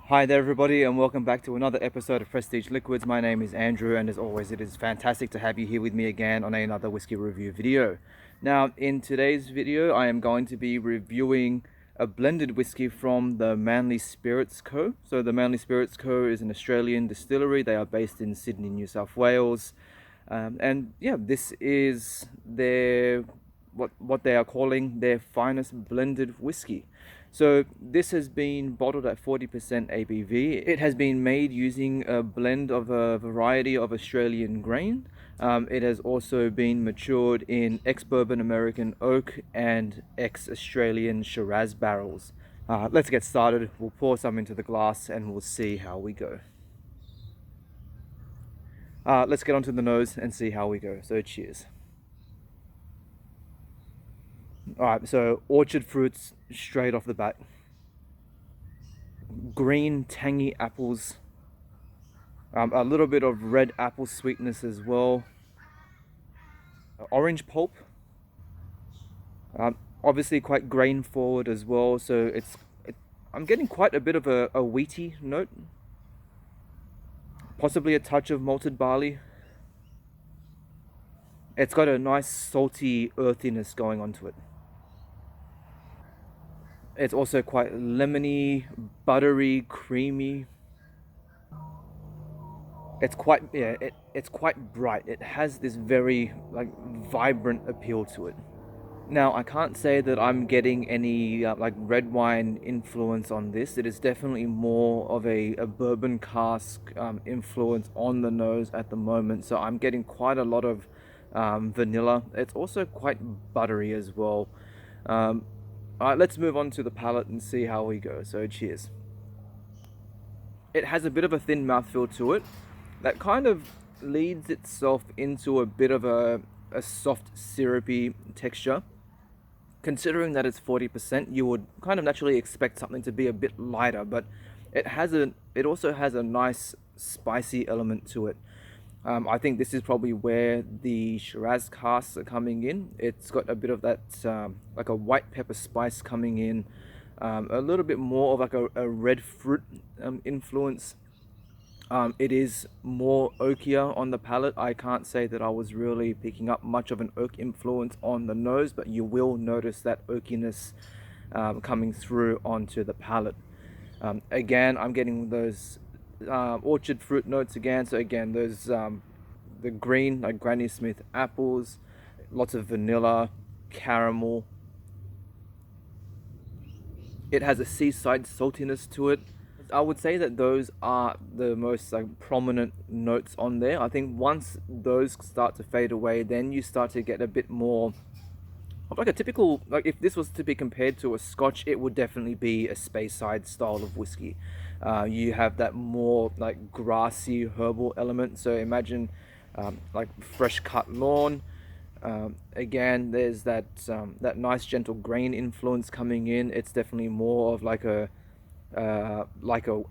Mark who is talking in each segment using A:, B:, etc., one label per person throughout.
A: Hi there everybody, and welcome back to another episode of Prestige Liquids. My name is Andrew, and as always it is fantastic to have you here with me again on another whiskey review video. Now in today's video I am going to be reviewing a blended whiskey from the Manly Spirits Co. So the Manly Spirits Co. is an Australian distillery. They are based in Sydney, New South Wales. And yeah, this is their what they are calling their finest blended whiskey. So this has been bottled at 40% ABV. It has been made using a blend of a variety of Australian grain. It has also been matured in ex-bourbon American oak and ex-Australian Shiraz barrels. Let's get started. We'll pour some into the glass and we'll see how we go. Let's get onto the nose and see how we go. So cheers. Alright, so orchard fruits straight off the bat. Green, tangy apples. A little bit of red apple sweetness as well. Orange pulp. Obviously quite grain forward as well, so I'm getting quite a bit of a wheaty note. Possibly a touch of malted barley. It's got a nice salty earthiness going onto it. It's also quite lemony, buttery, creamy. It's quite, yeah, it's quite bright. It has this very vibrant appeal to it. Now I can't say that I'm getting any red wine influence on this. It is definitely more of a bourbon cask influence on the nose at the moment. So I'm getting quite a lot of vanilla. It's also quite buttery as well. Alright, let's move on to the palate and see how we go. So cheers. It has a bit of a thin mouthfeel to it that kind of leads itself into a bit of a soft syrupy texture. Considering that it's 40%, you would kind of naturally expect something to be a bit lighter, but it also has a nice spicy element to it. I think this is probably where the Shiraz casks are coming in. It's got a bit of that like a white pepper spice coming in, a little bit more of like a red fruit influence. It is more oakier on the palate. I can't say that I was really picking up much of an oak influence on the nose, but you will notice that oakiness coming through onto the palate. Again, I'm getting those orchard fruit notes again. So again, those the green like Granny Smith apples, lots of vanilla, caramel. It has a seaside saltiness to it. I would say that those are the most prominent notes on there. I think once those start to fade away, then you start to get a bit more of like a typical, if this was to be compared to a Scotch, it would definitely be a Speyside style of whiskey. You have that more like grassy herbal element. So imagine like fresh cut lawn. Again, there's that nice gentle grain influence coming in. It's definitely more of like a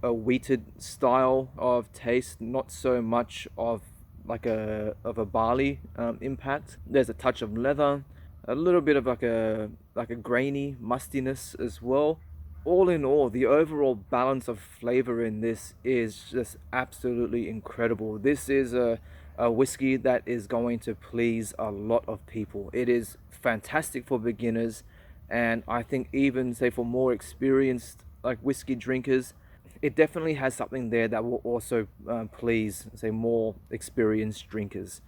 A: wheated style of taste, not so much of like a barley impact. There's a touch of leather, a little bit of like a grainy mustiness as well. All in all, the overall balance of flavor in this is just absolutely incredible. This is a whiskey that is going to please a lot of people. It is fantastic for beginners, and I think even say for more experienced like whiskey drinkers, it definitely has something there that will also please say more experienced drinkers.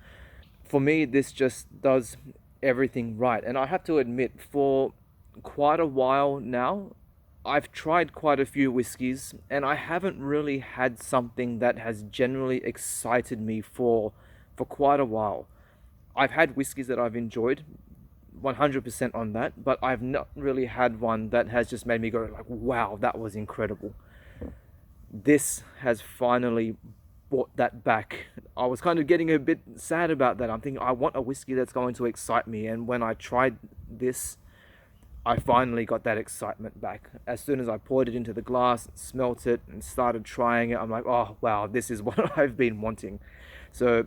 A: For me, this just does everything right, and I have to admit, for quite a while now I've tried quite a few whiskies and I haven't really had something that has generally excited me for quite a while. I've had whiskies that I've enjoyed 100% on that, but I've not really had one that has just made me go like, wow, that was incredible. This has finally brought that back. I was kind of getting a bit sad about that. I'm thinking I want a whiskey that's going to excite me, and when I tried this, I finally got that excitement back. As soon as I poured it into the glass, smelt it, and started trying it, I'm like, oh wow, this is what I've been wanting. So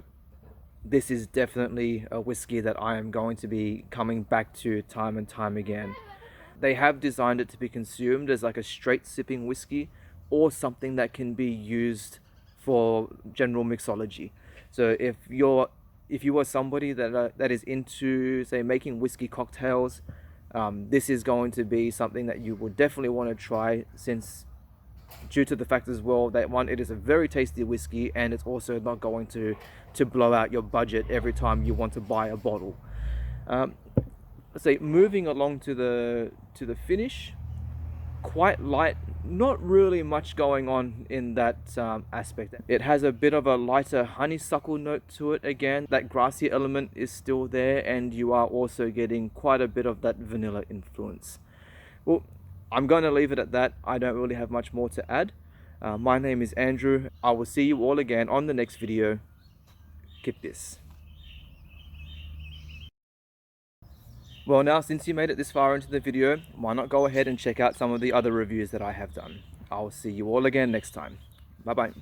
A: this is definitely a whiskey that I am going to be coming back to time and time again. They have designed it to be consumed as like a straight sipping whiskey, or something that can be used for general mixology. So if you are somebody that is into, say, making whiskey cocktails, this is going to be something that you will definitely want to try, since due to the fact as well that, one, it is a very tasty whiskey, and it's also not going to blow out your budget every time you want to buy a bottle. Let's say, moving along to the finish, quite light, not really much going on in that aspect. It has a bit of a lighter honeysuckle note to it. Again, that grassy element is still there, and you are also getting quite a bit of that vanilla influence. Well, I'm going to leave it at that. I don't really have much more to add. My name is Andrew. I will see you all again on the next video. KIPPIS. Well, now, since you made it this far into the video, why not go ahead and check out some of the other reviews that I have done. I'll see you all again next time. Bye bye.